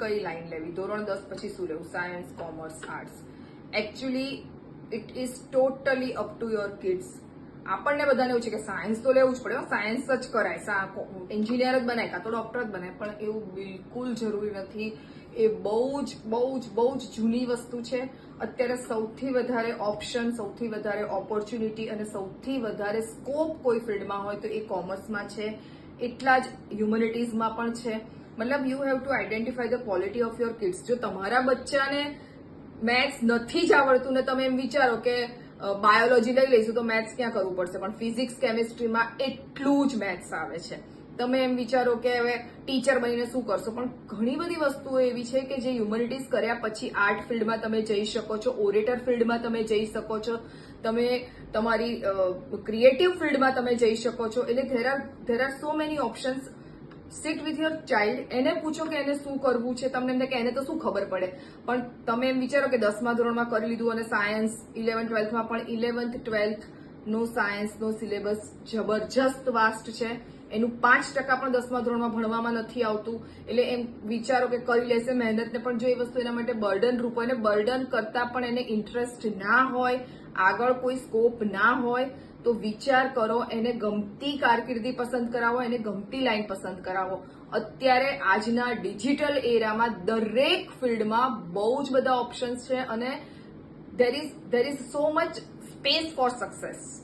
કઈ લાઈન લેવી, ધોરણ 10 પછી શું લેવું, science, commerce, arts. Actually it is totally up to your kids. આપણને બધાને એવું છે કે સાયન્સ તો લેવું જ પડે, સાયન્સ જ કરાય, એન્જિનિયર જ બનાય કાં તો ડોક્ટર જ બનાય, પણ એવું બિલકુલ જરૂરી નથી. એ બહુ જ જૂની વસ્તુ છે. અત્યારે સૌથી વધારે ઓપ્શન, સૌથી વધારે ઓપોર્ચ્યુનિટી અને સૌથી વધારે સ્કોપ કોઈ ફિલ્ડમાં હોય તો એ કોમર્સમાં છે, એટલા જ હ્યુમેનિટીઝમાં પણ છે. મતલબ you have to identify the quality of your kids. જો તમારા બચ્ચાને મેથ્સ નથી જ આવડતું ને તમે એમ વિચારો કે બાયોલોજી લઈ લઈશું તો મેથ્સ ક્યાં કરવું પડશે, પણ ફિઝિક્સ, કેમિસ્ટ્રીમાં એટલું જ મેથ્સ આવે છે. તમે એમ વિચારો કે હવે ટીચર બનીને શું કરશો, પણ ઘણી બધી વસ્તુઓ એવી છે કે જે હ્યુમેનિટીઝ કર્યા પછી આર્ટ ફિલ્ડમાં તમે જઈ શકો છો, ઓરેટર ફિલ્ડમાં તમે જઈ શકો છો, તમે તમારી ક્રિએટિવ ફિલ્ડમાં તમે જઈ શકો છો. એટલે there are so many options. Sit with your child, એને પૂછો કે એને શું કરવું છે. તમને એમ કે એને તો શું ખબર પડે, પણ તમે એમ વિચારો કે 10મા ધોરણમાં કરી લીધું અને સાયન્સ 11th 12thમાં પણ 11th 12th નો સાયન્સનો સિલેબસ જબરજસ્ત વાસ્ટ છે. એનું 5% પણ 10મા ધોરણમાં ભણવામાં નથી આવતું. એટલે એમ વિચારો કે કરી લેશે મહેનતને, પણ જો એ વસ્તુ એના માટે બર્ડન રૂપ હોય ને બર્ડન કરતા પણ એને ઇન્ટરેસ્ટ ના હોય, આગળ કોઈ સ્કોપ ના હોય, તો વિચાર કરો, એને ગમતી કારકિર્દી પસંદ કરાવો, એને ગમતી લાઈન પસંદ કરાવો. અત્યારે આજના ડિજિટલ એરામાં દરેક ફિલ્ડમાં બહુ જ બધા ઓપ્શન્સ છે અને there is so much space for success.